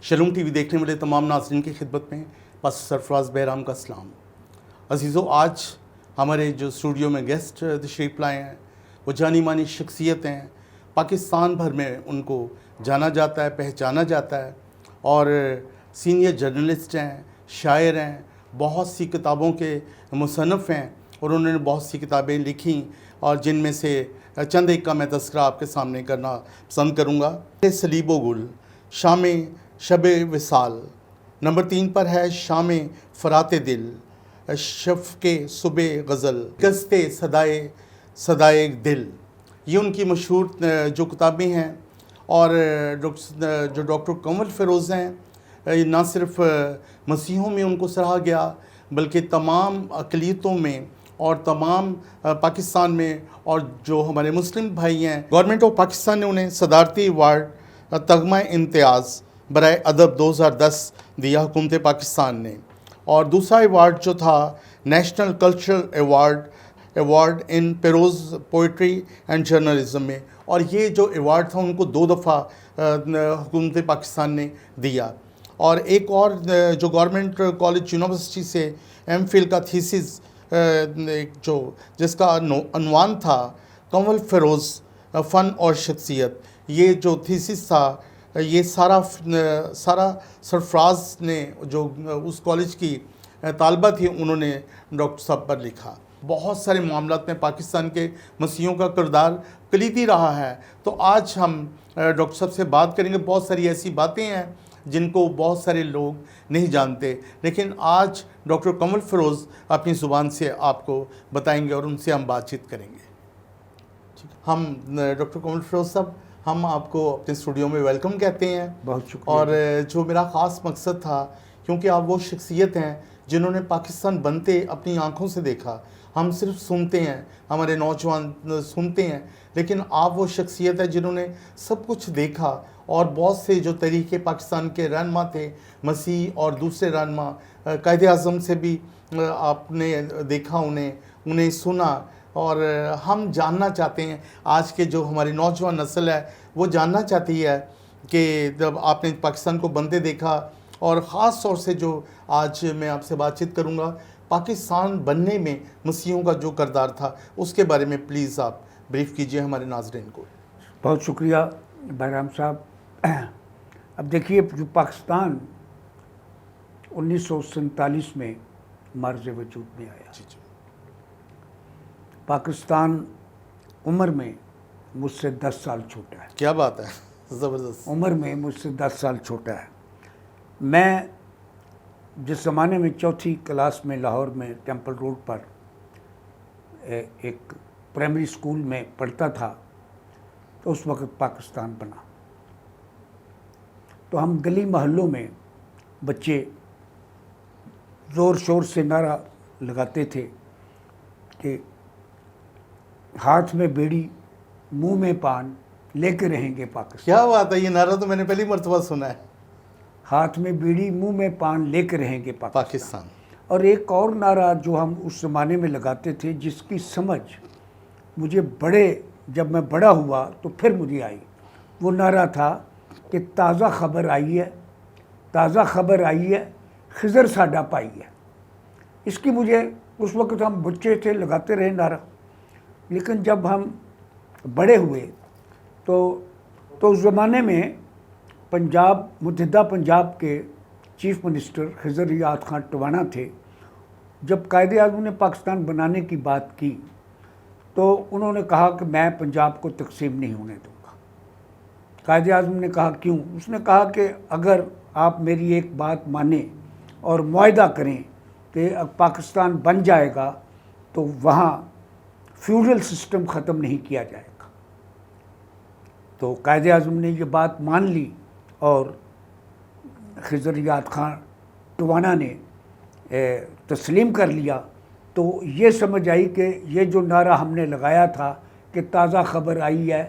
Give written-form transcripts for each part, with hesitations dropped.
शलूम TV देखने वाले तमाम नाज़रीन की खिदमत में पास्टर सरफराज बहराम का सलाम। अजीज़ों, आज हमारे जो स्टूडियो में गेस्ट तशरीफ़ लाए हैं वो जानी मानी शख्सियत हैं। पाकिस्तान भर में उनको जाना जाता है, पहचाना जाता है और सीनियर जर्नलिस्ट हैं, शायर हैं, बहुत सी किताबों के मुसन्निफ़ हैं और उन्होंने बहुत सी किताबें लिखी और जिनमें से चंद एक का मैं तज़किरा आपके सामने करना पसंद करूँगा। सलीबो गुल, शाम शब विसाल, नंबर 3 पर है शाम फ़राते दिल, शफ़ के सुबह गज़ल, गस्ते सदाए दिल। ये उनकी मशहूर जो किताबें हैं। और जो डॉक्टर कंवल फ़िरोज़ हैं, ना सिर्फ मसीहों में उनको सराहा गया बल्कि तमाम अक़लियतों में और तमाम पाकिस्तान में, और जो हमारे मुस्लिम भाई हैं, गवर्नमेंट ऑफ पाकिस्तान ने उन्हें सदारती अवार्ड तगमा इम्तियाज़ बराए अदब 2010 दिया हुकूमत पाकिस्तान ने। और दूसरा अवार्ड जो था national cultural award in prose poetry and journalism में, और ये जो अवार्ड था उनको 2 दफ़ा हुकूमत पाकिस्तान ने दिया। और एक और जो गवर्नमेंट कॉलेज यूनिवर्सिटी से एमफिल का थीसिस जो जिसका अनवान था कंवल फ़िरोज़ फ़न और शख्सियत, ये जो थीसिस था ये सारा सरफराज ने जो उस कॉलेज की तालबा थी उन्होंने डॉक्टर साहब पर लिखा। बहुत सारे मामलात में पाकिस्तान के मसीहों का किरदार कलीदी रहा है। तो आज हम डॉक्टर साहब से बात करेंगे। बहुत सारी ऐसी बातें हैं जिनको बहुत सारे लोग नहीं जानते, लेकिन आज डॉक्टर कंवल फ़िरोज़ अपनी ज़ुबान से आपको बताएंगे और उनसे हम बातचीत करेंगे। हम डॉक्टर कंवल फ़िरोज़ साहब, हम आपको अपने स्टूडियो में वेलकम कहते हैं। बहुत शुक्रिया। और जो मेरा ख़ास मकसद था, क्योंकि आप वो शख्सियत हैं जिन्होंने पाकिस्तान बनते अपनी आँखों से देखा। हम सिर्फ सुनते हैं, हमारे नौजवान सुनते हैं, लेकिन आप वो शख्सियत है जिन्होंने सब कुछ देखा। और बहुत से जो तरीके पाकिस्तान के रहनुमा थे, मसीह और दूसरे रहनुमा, कायदे आज़म से भी आपने देखा, उन्हें सुना। और हम जानना चाहते हैं, आज के जो हमारी नौजवान नस्ल है वो जानना चाहती है कि जब आपने पाकिस्तान को बनते देखा, और ख़ास तौर से जो आज मैं आपसे बातचीत करूँगा, पाकिस्तान बनने में मसीहों का जो किरदार था उसके बारे में प्लीज़ आप ब्रीफ़ कीजिए हमारे नाज़रीन को। बहुत शुक्रिया बहराम साहब। अब देखिए, जो पाकिस्तान 1947 में मर्ज़ वजूद में आया, पाकिस्तान उम्र में मुझसे 10 साल छोटा है। क्या बात है, ज़बरदस्त। उम्र में मुझसे 10 साल छोटा है। मैं जिस ज़माने में 4th क्लास में लाहौर में टेम्पल रोड पर एक प्राइमरी स्कूल में पढ़ता था, तो उस वक्त पाकिस्तान बना। तो हम गली मोहल्लों में बच्चे ज़ोर शोर से नारा लगाते थे कि हाथ में बीड़ी मुंह में पान लेके रहेंगे पाकिस्तान। क्या बात है, ये नारा तो मैंने पहली मर्तबा सुना है। हाथ में बीड़ी मुंह में पान लेके रहेंगे पाकिस्तान। और एक और नारा जो हम उस ज़माने में लगाते थे, जिसकी समझ मुझे जब मैं बड़ा हुआ तो फिर मुझे आई। वो नारा था कि ताज़ा खबर आई है, ताज़ा खबर आई है, खिज़र साडा पाई है। इसकी मुझे उस वक्त हम बच्चे थे, लगाते रहे नारा। लेकिन जब हम बड़े हुए तो उस ज़माने में मुत्तहिदा पंजाब के चीफ मिनिस्टर खिज़र याद खान टवाना थे। जब कायदे आज़म ने पाकिस्तान बनाने की बात की तो उन्होंने कहा कि मैं पंजाब को तकसीम नहीं होने दूंगा। कायदे आज़म ने कहा क्यों? उसने कहा कि अगर आप मेरी एक बात माने और मुआहदा करें कि पाकिस्तान बन जाएगा तो वहाँ फ्यूडल सिस्टम ख़त्म नहीं किया जाएगा। तो कायदे आज़म ने ये बात मान ली और खिज़र याद खान टवाना ने तस्लीम कर लिया। तो ये समझ आई कि ये जो नारा हमने लगाया था कि ताज़ा खबर आई है,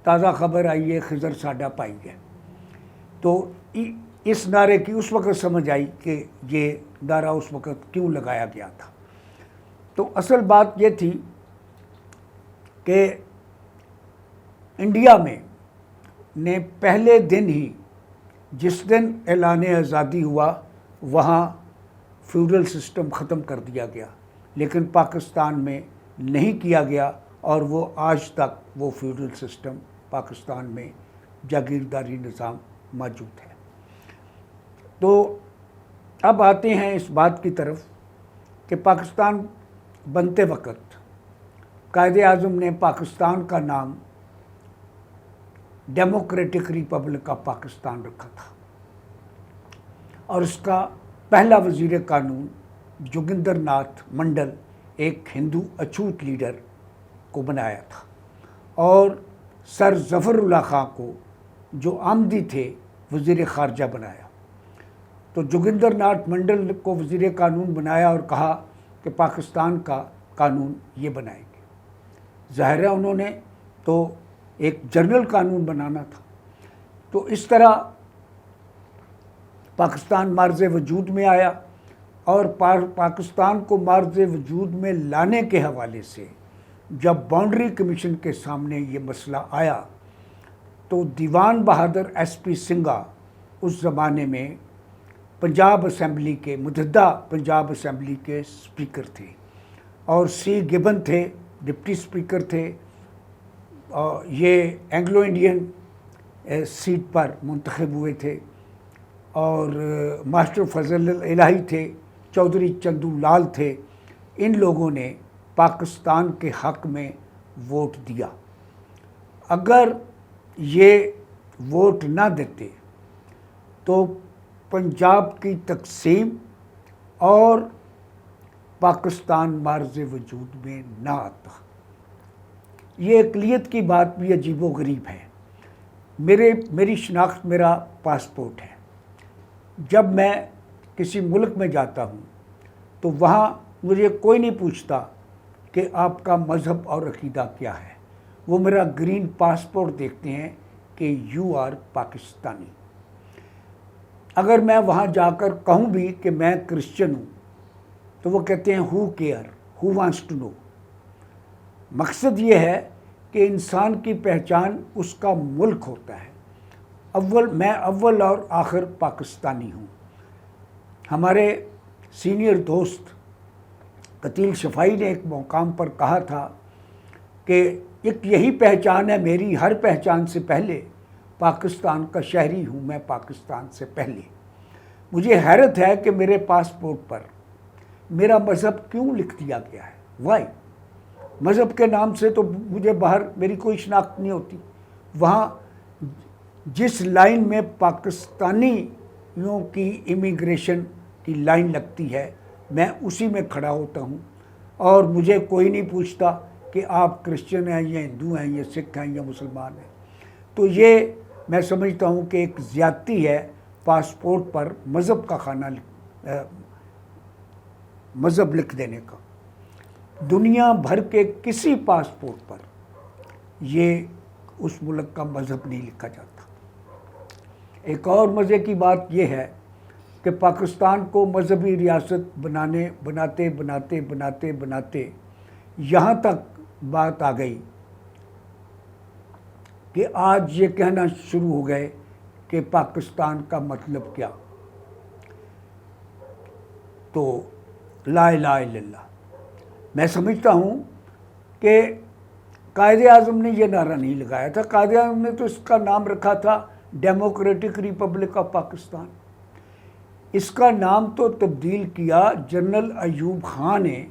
ताज़ा खबर आई है, खिज़र साडा पाई है, तो इस नारे की उस वक़्त समझ आई कि ये नारा उस वक़्त क्यों लगाया गया था। तो असल बात ये थी कि इंडिया में ने पहले दिन ही जिस दिन ऐलान आज़ादी हुआ वहाँ फ्यूडल सिस्टम ख़त्म कर दिया गया, लेकिन पाकिस्तान में नहीं किया गया और वो आज तक वो फ्यूडल सिस्टम पाकिस्तान में जागीरदारी निज़ाम मौजूद है। तो अब आते हैं इस बात की तरफ कि पाकिस्तान बनते वक्त कायद-ए-आज़म ने पाकिस्तान का नाम डेमोक्रेटिक रिपब्लिक ऑफ पाकिस्तान रखा था और उसका पहला वज़ीर कानून जोगिंदर नाथ मंडल एक हिंदू अछूत लीडर को बनाया था और सर ज़फ़रुल्लाह खां को जो आमदी थे वज़ीर ख़ारजा बनाया। तो जोगिंदर नाथ मंडल को वज़ीर कानून बनाया और कहा कि पाकिस्तान का कानून ये बनाएंगे। ज़ाहिर है उन्होंने तो एक जनरल कानून बनाना था। तो इस तरह पाकिस्तान मार्ज़ वजूद में आया और पाकिस्तान को मार्ज़ वजूद में लाने के हवाले से जब बाउंड्री कमीशन के सामने ये मसला आया तो दीवान बहादुर SP सिंघा उस ज़माने में पंजाब असम्बली के मुतहदा पंजाब असम्बली के स्पीकर थे और C गिबन थे डिप्टी स्पीकर थे। और ये एंग्लो इंडियन सीट पर मुंतखब हुए थे और मास्टर फजल इलाही थे, चौधरी चंदू लाल थे। इन लोगों ने पाकिस्तान के हक़ में वोट दिया। अगर ये वोट ना देते तो पंजाब की तकसीम और पाकिस्तान मार्ज़ वजूद में ना आता। ये अक़लियत की बात भी अजीबो गरीब है। मेरी शनाख्त मेरा पासपोर्ट है। जब मैं किसी मुल्क में जाता हूँ तो वहाँ मुझे कोई नहीं पूछता कि आपका मज़हब और अक़ीदा क्या है। वो मेरा ग्रीन पासपोर्ट देखते हैं कि यू आर पाकिस्तानी। अगर मैं वहाँ जाकर कहूँ भी कि मैं क्रिश्चियन हूँ तो वो कहते हैं who care, who wants to know. मकसद ये है कि इंसान की पहचान उसका मुल्क होता है। मैं अव्वल और आखिर पाकिस्तानी हूँ। हमारे सीनियर दोस्त कतील शफ़ाई ने एक मकाम पर कहा था कि एक यही पहचान है मेरी, हर पहचान से पहले पाकिस्तान का शहरी हूँ मैं, पाकिस्तान से पहले। मुझे हैरत है कि मेरे पासपोर्ट पर मेरा मज़हब क्यों लिख दिया गया है। वाई? मज़हब के नाम से तो मुझे बाहर मेरी कोई शनाख्त नहीं होती। वहाँ जिस लाइन में पाकिस्तानियों की इमिग्रेशन की लाइन लगती है मैं उसी में खड़ा होता हूँ और मुझे कोई नहीं पूछता कि आप क्रिश्चियन हैं या हिंदू हैं या सिख हैं या मुसलमान हैं। तो ये मैं समझता हूँ कि एक ज़्यादती है पासपोर्ट पर मज़हब का मज़हब लिख देने का। दुनिया भर के किसी पासपोर्ट पर ये उस मुल्क का मज़हब नहीं लिखा जाता। एक और मज़े की बात यह है कि पाकिस्तान को मजहबी रियासत बनाते यहाँ तक बात आ गई कि आज ये कहना शुरू हो गए कि पाकिस्तान का मतलब क्या। तो ला इलाहा इल्लल्लाह। मैं समझता हूँ कि कायद-ए-आज़म ने यह नारा नहीं लगाया था। कायद-ए-आज़म ने तो इसका नाम रखा था डेमोक्रेटिक रिपब्लिक ऑफ पाकिस्तान। इसका नाम तो तब्दील किया जनरल अयूब खान ने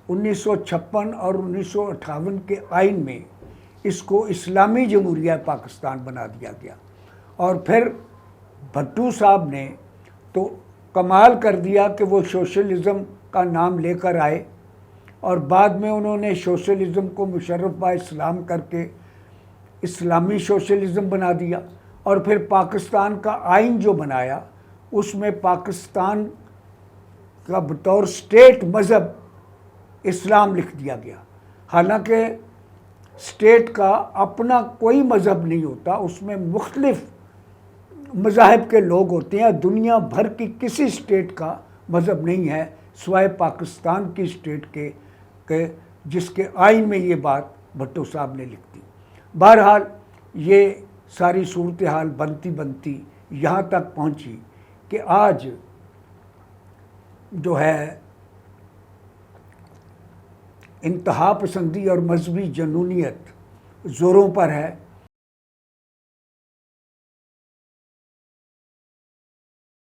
1956 और 1958 के आइन में। इसको इस्लामी जमहूरिया पाकिस्तान बना दिया गया और फिर भट्टू साहब ने तो कमाल कर दिया कि वो सोशलिज़म का नाम लेकर आए और बाद में उन्होंने सोशलिज़म को मुशर्रफ बा इस्लाम करके इस्लामी सोशलिज़म बना दिया और फिर पाकिस्तान का आइन जो बनाया उसमें पाकिस्तान का बतौर स्टेट मज़हब इस्लाम लिख दिया गया। हालांकि स्टेट का अपना कोई मज़हब नहीं होता, उसमें मुख्तलिफ़ मज़ाहिब के लोग होते हैं। दुनिया भर की किसी स्टेट का मज़हब नहीं है सिवाय पाकिस्तान की स्टेट के जिसके आइन में ये बात भट्टो साहब ने लिख दी। बहरहाल ये सारी सूरत हाल बनती बनती यहाँ तक पहुँची कि आज जो है इंतहा पसंदी और मजहबी जनूनियत ज़ोरों पर है।